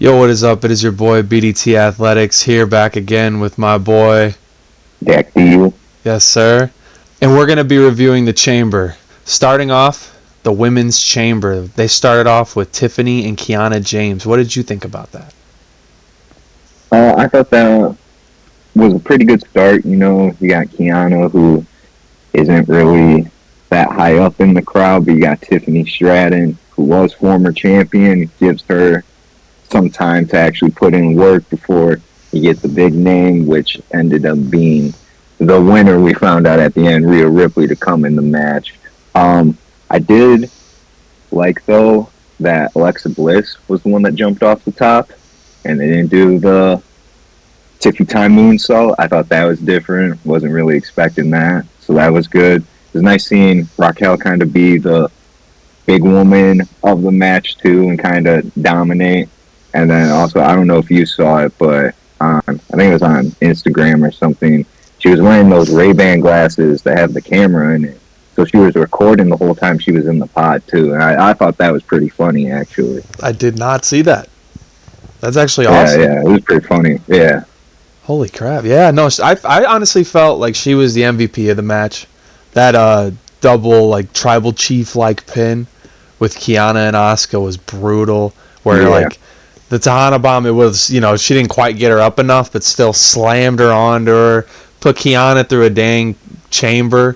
Yo, what is up? It is your boy BDT Athletics here, back again with my boy DakDiehl. Yes, sir. And we're going to be reviewing the Chamber. Starting off, the Women's Chamber. They started off with Tiffany and Kiana James. What did you think about that? I thought that was a pretty good start. You got Kiana, who isn't really that high up in the crowd, but you got Tiffany Stratton, who was former champion. It gives her some time to actually put in work before you get the big name, which ended up being the winner. We found out at the end, Rhea Ripley, to come in the match. I did like, though, that Alexa Bliss was the one that jumped off the top, and they didn't do the Tiffy Time moonsault. I thought that was different. Wasn't really expecting that, so that was good. It was nice seeing Raquel kind of be the big woman of the match, too, and kind of dominate. And then also, I don't know if you saw it, but I think it was on Instagram or something. She was wearing those Ray-Ban glasses that have the camera in it. So she was recording the whole time she was in the pod, too. And I thought that was pretty funny, actually. I did not see that. That's actually awesome. Yeah, it was pretty funny. Yeah. Holy crap. Yeah, no, I honestly felt like she was the MVP of the match. That double, tribal chief-like pin with Kiana and Asuka was brutal. Where, the Tahana Bomb, it was, she didn't quite get her up enough, but still slammed her onto her, put Kiana through a dang chamber.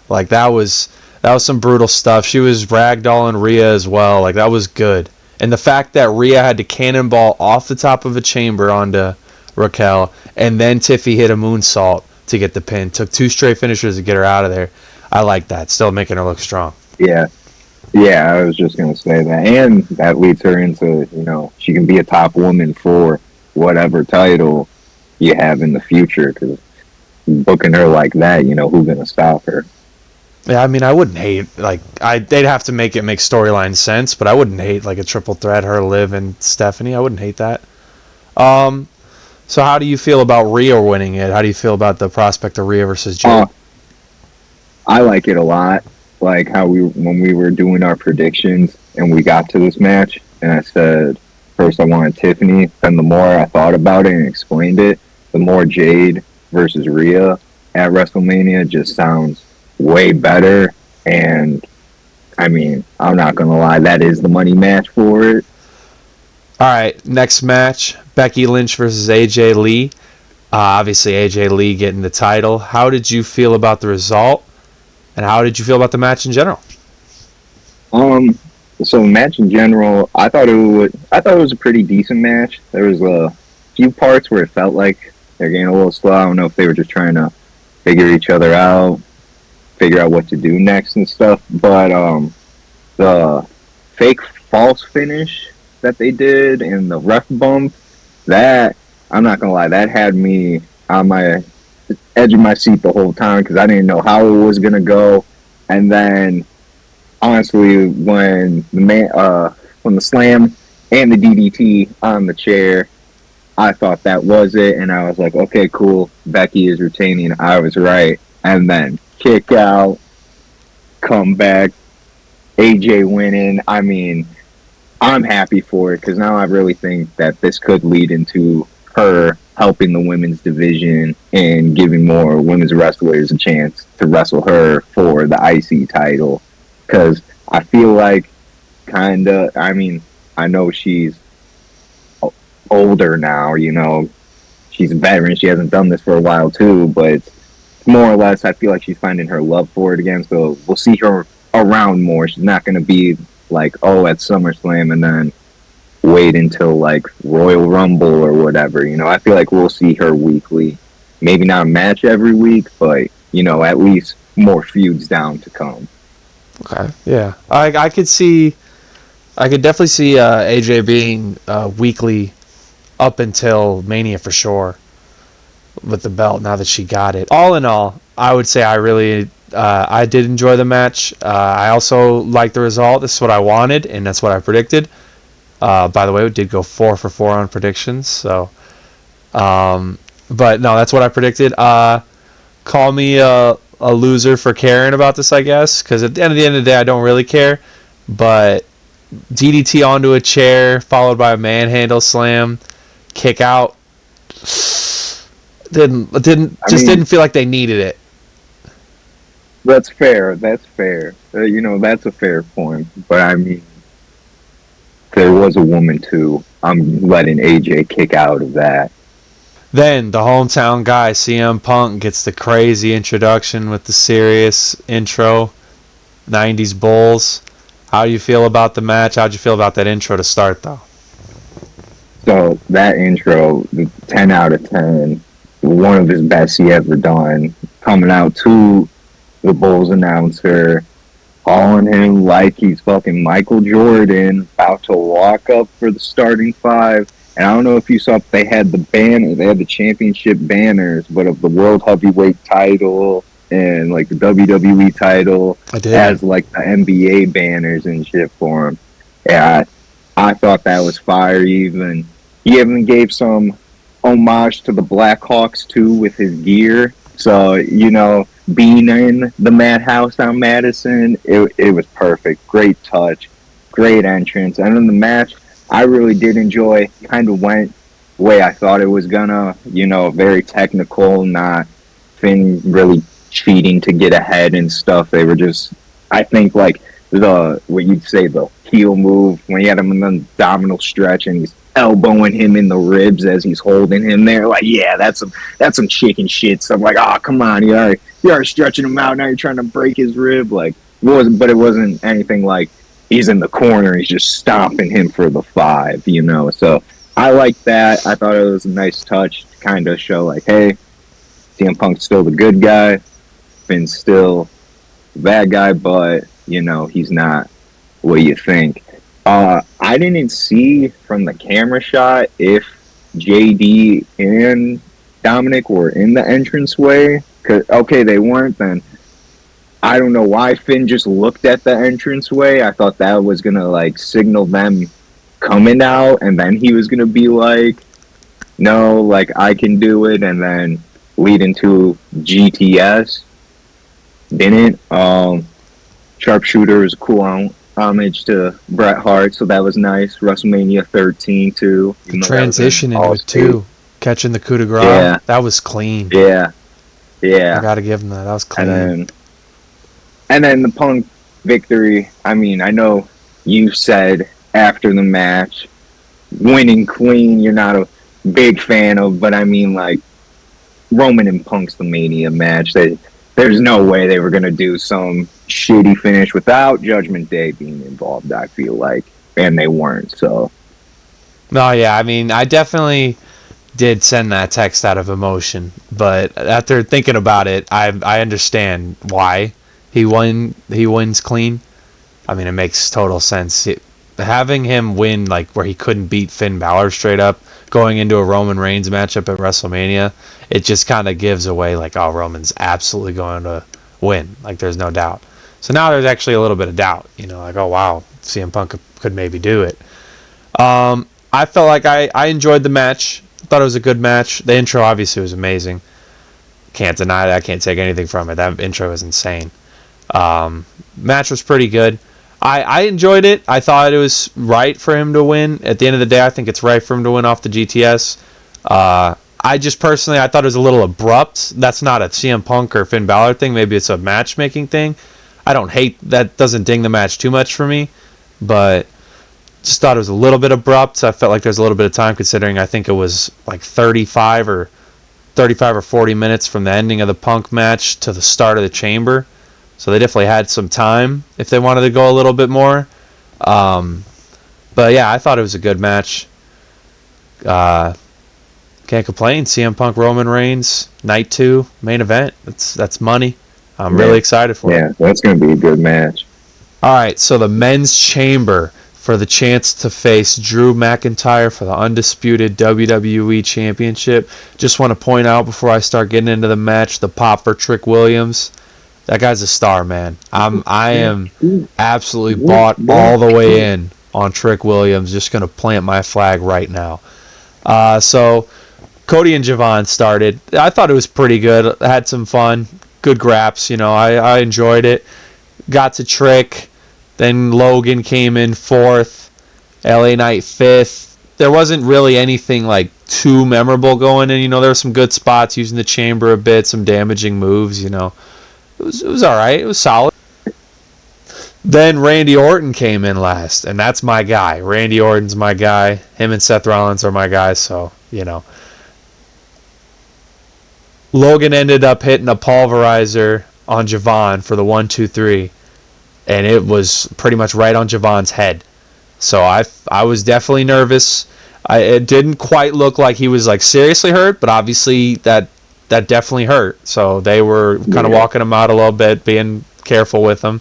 That was some brutal stuff. She was ragdolling Rhea as well. That was good. And the fact that Rhea had to cannonball off the top of a chamber onto Raquel, and then Tiffy hit a moonsault to get the pin. Took 2 straight finishers to get her out of there. I like that. Still making her look strong. Yeah, I was just going to say that. And that leads her into, she can be a top woman for whatever title you have in the future, because booking her like that, who's going to stop her? Yeah, I mean, I wouldn't hate, they'd have to make storyline sense, but I wouldn't hate, a triple threat, her, Liv, and Stephanie. I wouldn't hate that. So how do you feel about Rhea winning it? How do you feel about the prospect of Rhea versus Jade? I like it a lot. Like how when we were doing our predictions and we got to this match, and I said, first I wanted Tiffany, then the more I thought about it and explained it, the more Jade versus Rhea at WrestleMania just sounds way better. And I mean, I'm not going to lie, that is the money match for it. All right, next match, Becky Lynch versus AJ Lee. Obviously, AJ Lee getting the title. How did you feel about the result? And how did you feel about the match in general? So the match in general, I thought it was a pretty decent match. There was a few parts where it felt like they're getting a little slow. I don't know if they were just trying to figure each other out, figure out what to do next and stuff. But the fake false finish that they did and the ref bump, that, I'm not gonna lie, that had me on my edge of my seat the whole time, because I didn't know how it was gonna go. And then honestly, when the slam and the DDT on the chair, I thought that was it, and I was like, okay, cool, Becky is retaining, I was right. And then kick out, comeback, AJ winning. I mean, I'm happy for it, because now I really think that this could lead into her helping the women's division and giving more women's wrestlers a chance to wrestle her for the IC title. Because I feel like I know she's older now, she's a veteran, she hasn't done this for a while too, but it's more or less, I feel like she's finding her love for it again, so we'll see her around more. She's not going to be at SummerSlam and then wait until Royal Rumble or whatever. I feel like we'll see her weekly. Maybe not a match every week, but at least more feuds down to come. Okay, yeah, I could definitely see AJ being weekly up until Mania for sure with the belt, now that she got it. All in all, I would say I did enjoy the match. I also liked the result. This is what I wanted, and that's what I predicted. By the way, we did go 4 for 4 on predictions. So, but no, that's what I predicted. Call me a loser for caring about this, I guess, because at the end of the day, I don't really care. But DDT onto a chair, followed by a manhandle slam, kick out. Didn't feel like they needed it. That's fair. That's fair. That's a fair point. But I mean, there was a woman too. I'm letting AJ kick out of that. Then the hometown guy, CM Punk, gets the crazy introduction with the serious intro. 90s Bulls. How do you feel about the match? How'd you feel about that intro to start, though? So that intro, 10 out of 10, one of his best he ever done. Coming out to the Bulls announcer, calling him like he's fucking Michael Jordan, about to walk up for the starting five. And I don't know if you saw, they had the championship banners, but of the World Heavyweight title and like the WWE title as like the NBA banners and shit for him. Yeah, I thought that was fire. He even gave some homage to the Blackhawks too with his gear. So, being in the Madhouse on Madison, it was perfect. Great touch, great entrance. And in the match, I really did enjoy. Kind of went the way I thought it was gonna. Very technical, not Finn really cheating to get ahead and stuff. They were just, I think, like what you'd say the heel move when he had him in the abdominal stretch and he's elbowing him in the ribs as he's holding him there. Like, yeah, that's some chicken shit. So I'm like, oh, come on, you are stretching him out. Now you're trying to break his rib. Like, it wasn't anything like he's in the corner. He's just stomping him for the 5. So I like that. I thought it was a nice touch to kind of show like, hey, CM Punk's still the good guy. Finn's still the bad guy, but he's not what you think. I didn't see from the camera shot if JD and Dominic were in the entranceway. Okay, they weren't. Then I don't know why Finn just looked at the entranceway. I thought that was gonna like signal them coming out, and then he was gonna be like, "No, like I can do it," and then lead into GTS. Didn't. Sharpshooter was a cool homage to Bret Hart, so that was nice. WrestleMania 13 too. The transition into it too, catching the coup de grace. Yeah, that was clean. Yeah. I gotta give him that. That was clean. And then the Punk victory. I mean, I know you said after the match, winning clean, you're not a big fan of, but I mean, like Roman and Punk's the Mania match. There's no way they were going to do some shitty finish without Judgment Day being involved, I feel like. And they weren't, so. No, yeah, I mean, I definitely did send that text out of emotion. But after thinking about it, I understand why he wins clean. I mean, it makes total sense. Having him win, like, where he couldn't beat Finn Balor straight up, going into a Roman Reigns matchup at WrestleMania, it just kind of gives away, like, oh, Roman's absolutely going to win. Like, there's no doubt. So now there's actually a little bit of doubt. Like, oh, wow, CM Punk could maybe do it. I felt like I enjoyed the match. I thought it was a good match. The intro, obviously, was amazing. Can't deny that. I can't take anything from it. That intro was insane. Match was pretty good. I enjoyed it. I thought it was right for him to win. At the end of the day, I think it's right for him to win off the GTS. I just personally, I thought it was a little abrupt. That's not a CM Punk or Finn Balor thing. Maybe it's a matchmaking thing. I don't hate that. Doesn't ding the match too much for me, but just thought it was a little bit abrupt. I felt like there's a little bit of time, considering I think it was like 35 or 40 minutes from the ending of the Punk match to the start of the Chamber. So they definitely had some time if they wanted to go a little bit more. But yeah, I thought it was a good match. Can't complain. CM Punk, Roman Reigns, Night 2, main event. That's money. I'm really excited for it. Yeah, that's going to be a good match. All right, so the Men's Chamber for the chance to face Drew McIntyre for the undisputed WWE Championship. Just want to point out before I start getting into the match, the pop for Trick Williams. That guy's a star, man. I am absolutely bought all the way in on Trick Williams. Just going to plant my flag right now. So Cody and Javon started. I thought it was pretty good. I had some fun. Good graps. I enjoyed it. Got to Trick. Then Logan came in 4th. LA Knight 5th. There wasn't really anything like too memorable going in. There were some good spots using the chamber a bit, some damaging moves. It was all right. It was solid. Then Randy Orton came in last, and that's my guy. Randy Orton's my guy. Him and Seth Rollins are my guys, so, Logan ended up hitting a pulverizer on Javon for the 1-2-3, and it was pretty much right on Javon's head. So I was definitely nervous. It didn't quite look like he was like seriously hurt, but obviously that definitely hurt. So they were kind of walking him out a little bit, being careful with him.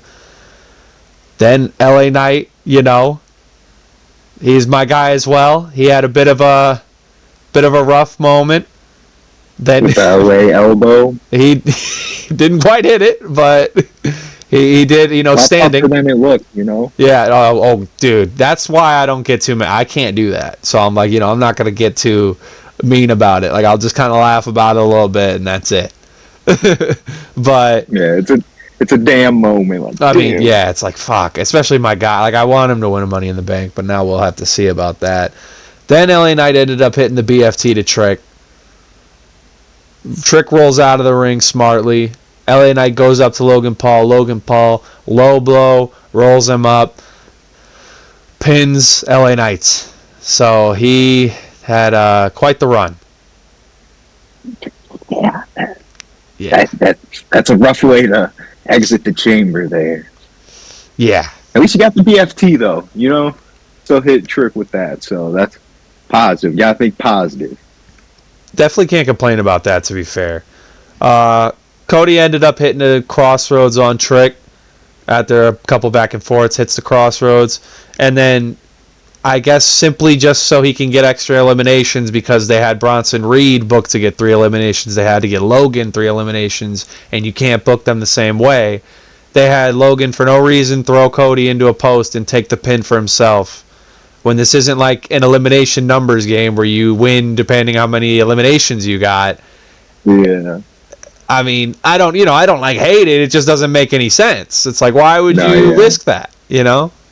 Then LA Knight, he's my guy as well. He had a bit of a rough moment. Then with the LA elbow, he didn't quite hit it, but he did, standing. Tougher than it looked, Yeah. Oh, dude, that's why I don't get too mad. I can't do that. So I'm like, I'm not gonna get too mean about it. Like I'll just kind of laugh about it a little bit, and that's it. But yeah, it's a damn moment. Like, I mean, yeah, it's like fuck. Especially my guy. Like I want him to win a Money in the Bank, but now we'll have to see about that. Then LA Knight ended up hitting the BFT to Trick. Trick rolls out of the ring smartly. LA Knight goes up to Logan Paul. Logan Paul, low blow, rolls him up, pins LA Knight. So he had quite the run. Yeah. That's a rough way to exit the chamber there. Yeah. At least you got the BFT, though, Still hit Trick with that, so that's positive. You gotta think positive. Definitely can't complain about that, to be fair. Cody ended up hitting the crossroads on Trick after a couple back and forths, hits the crossroads, and then I guess simply just so he can get extra eliminations because they had Bronson Reed booked to get 3 eliminations. They had to get Logan 3 eliminations, and you can't book them the same way. They had Logan, for no reason, throw Cody into a post and take the pin for himself. When this isn't like an elimination numbers game where you win depending how many eliminations you got. Yeah. I mean, I don't like hate it. It just doesn't make any sense. It's like, why would you risk that?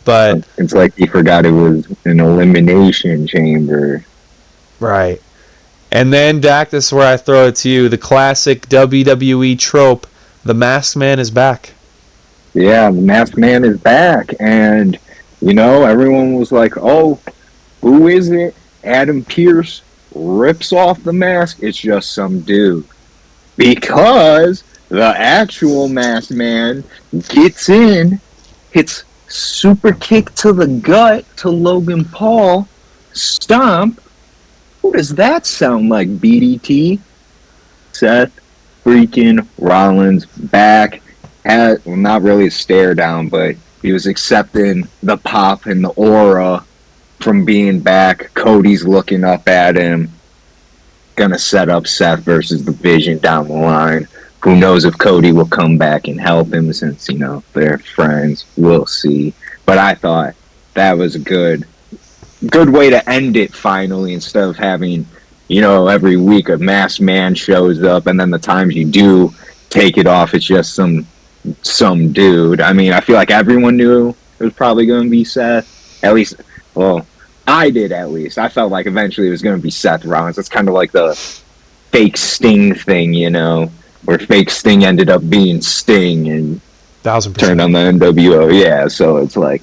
But it's like he forgot it was an elimination chamber. Right. And then, Dak, this is where I throw it to you. The classic WWE trope, the Masked Man is back. Yeah, the Masked Man is back. And, everyone was like, oh, who is it? Adam Pearce rips off the mask. It's just some dude. Because the actual Masked Man gets in, hits super kick to the gut to Logan Paul, stomp. Who does that sound like, BDT? Seth freaking Rollins back. Not really a stare down, but he was accepting the pop and the aura from being back. Cody's looking up at him. Gonna set up Seth versus the Vision down the line. Who knows if Cody will come back and help him since, they're friends. We'll see. But I thought that was a good way to end it finally, instead of having, every week a Masked Man shows up and then the times you do take it off, it's just some dude. I mean, I feel like everyone knew it was probably going to be Seth. At least, well, I did at least. I felt like eventually it was going to be Seth Rollins. It's kind of like the fake Sting thing, where fake Sting ended up being Sting and 1000%. turned on the NWO. Yeah, so it's like,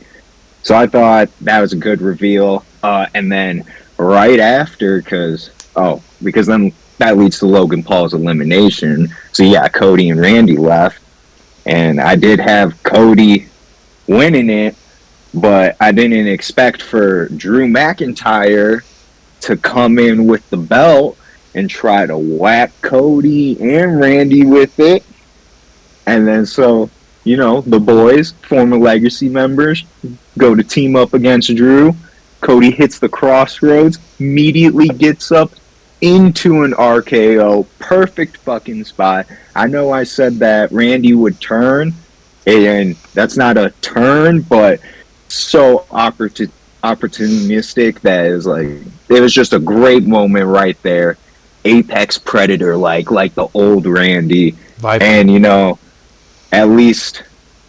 so I thought that was a good reveal. And then right after, because then that leads to Logan Paul's elimination. So yeah, Cody and Randy left. And I did have Cody winning it, but I didn't expect for Drew McIntyre to come in with the belt and try to whack Cody and Randy with it. And then so, the boys, former Legacy members, go to team up against Drew. Cody hits the crossroads, immediately gets up into an RKO. Perfect fucking spot. I know I said that Randy would turn, and that's not a turn, but so opportunistic that it was just a great moment right there. Apex Predator like the old Randy. Viper. And at least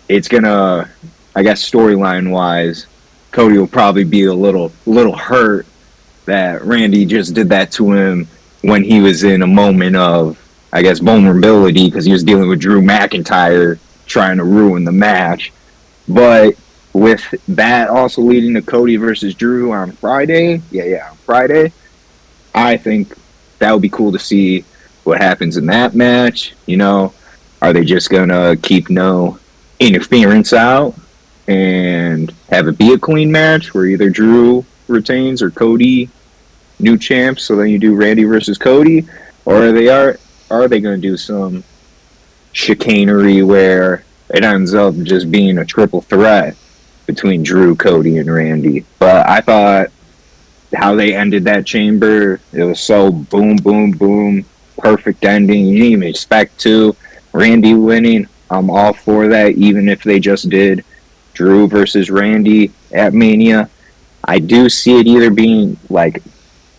it's gonna I guess storyline wise, Cody will probably be a little hurt that Randy just did that to him when he was in a moment of, I guess, vulnerability because he was dealing with Drew McIntyre trying to ruin the match. But with that also leading to Cody versus Drew on Friday, on Friday, I think that would be cool to see what happens in that match. You know, are they just going to keep no interference out and have it be a clean match where either Drew retains or Cody new champs, so then you do Randy versus Cody? Or are they going to do some chicanery where it ends up just being a triple threat between Drew, Cody, and Randy? But I thought how they ended that chamber, it was so boom, boom, boom, perfect ending. You didn't even expect to. Randy winning, I'm all for that, even if they just did Drew versus Randy at Mania. I do see it either being like,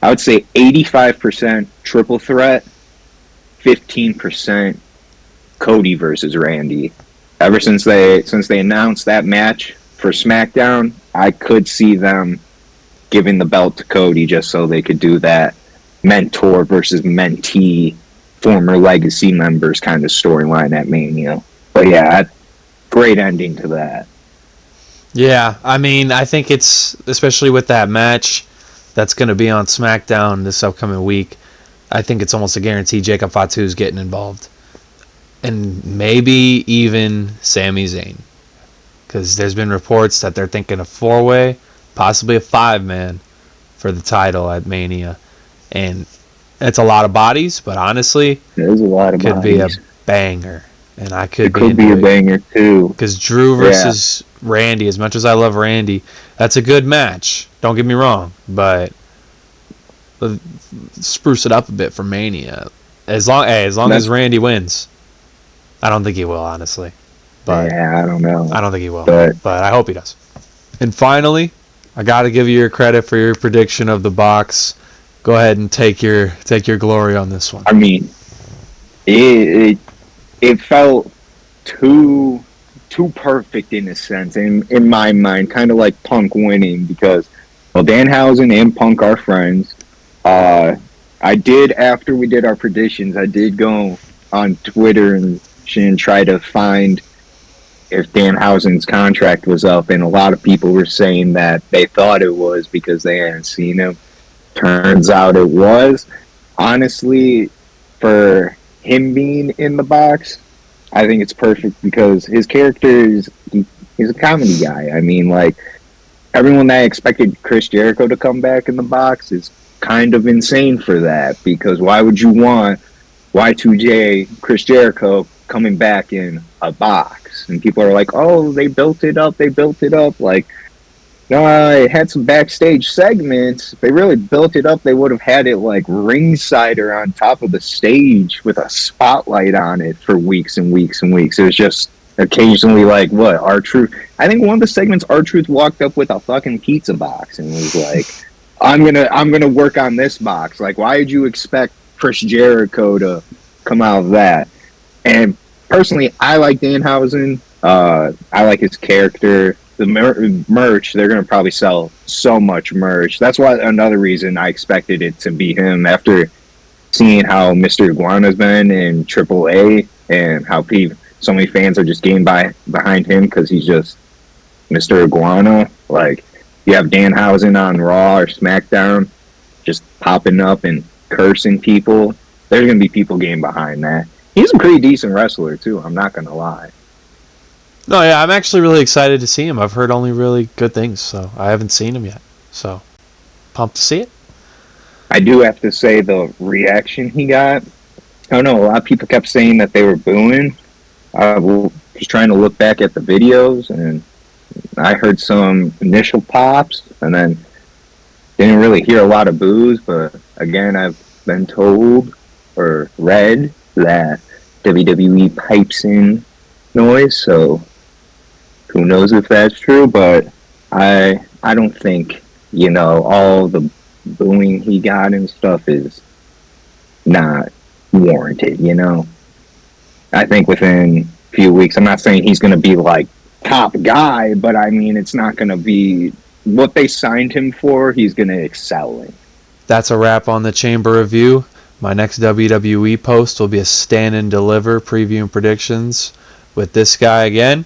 I would say 85% triple threat, 15% Cody versus Randy. Ever since they announced that match for SmackDown, I could see them giving the belt to Cody just so they could do that mentor versus mentee, former legacy members kind of storyline at Mania. But yeah, great ending to that. Yeah, I mean, I think it's, especially with that match that's going to be on SmackDown this upcoming week, I think it's almost a guarantee Jacob Fatu's getting involved. And maybe even Sami Zayn. Because there's been reports that they're thinking a 4-way, possibly a 5-man for the title at Mania. And it's a lot of bodies, but honestly, there's a lot of could bodies. Be a banger. And I could be a banger too. Because Drew versus Randy, as much as I love Randy, that's a good match. Don't get me wrong, but spruce it up a bit for Mania. As long as Randy wins. I don't think he will, honestly. But yeah, I don't know. I don't think he will, but I hope he does. And finally, I got to give you your credit for your prediction of the box. Go ahead and take your glory on this one. I mean, it felt too perfect in a sense, in my mind, kind of like Punk winning because, well, Danhausen and Punk are friends. I did, after we did our predictions, I did go on Twitter and try to find if Danhausen's contract was up, and a lot of people were saying that they thought it was because they hadn't seen him. Turns out it was. Honestly, for him being in the box, I think it's perfect because his character is he's a comedy guy. I mean, like, everyone that expected Chris Jericho to come back in the box is kind of insane for that, because why would you want Y2J Chris Jericho coming back in a box? And people are like, oh, they built it up. Like, no, it had some backstage segments. If they really built it up, they would have had it like ringside or on top of the stage with a spotlight on it for weeks and weeks and weeks. It was just occasionally like, what, R-Truth? I think one of the segments, R-Truth walked up with a fucking pizza box and was like, I'm gonna work on this box. Like, why did you expect Chris Jericho to come out of that? And personally, I like Danhausen. I like his character. The merch, they're going to probably sell so much merch. That's why another reason I expected it to be him after seeing how Mr. Iguana's been in AAA and how so many fans are just getting behind him because he's just Mr. Iguana. Like, you have Danhausen on Raw or SmackDown just popping up and cursing people. There's going to be people getting behind that. He's a pretty decent wrestler, too. I'm not going to lie. No, yeah, I'm actually really excited to see him. I've heard only really good things, so I haven't seen him yet. So, pumped to see it. I do have to say the reaction he got. I don't know, a lot of people kept saying that they were booing. I was trying to look back at the videos, and I heard some initial pops, and then didn't really hear a lot of boos, but again, I've been told or read that WWE pipes in noise, so who knows if that's true, but I don't think, all the booing he got and stuff is not warranted, I think within a few weeks, I'm not saying he's going to be like top guy, but I mean, it's not going to be what they signed him for. He's going to excel in. That's a wrap on the Chamber Review. My next WWE post will be a stand and deliver preview and predictions with this guy again.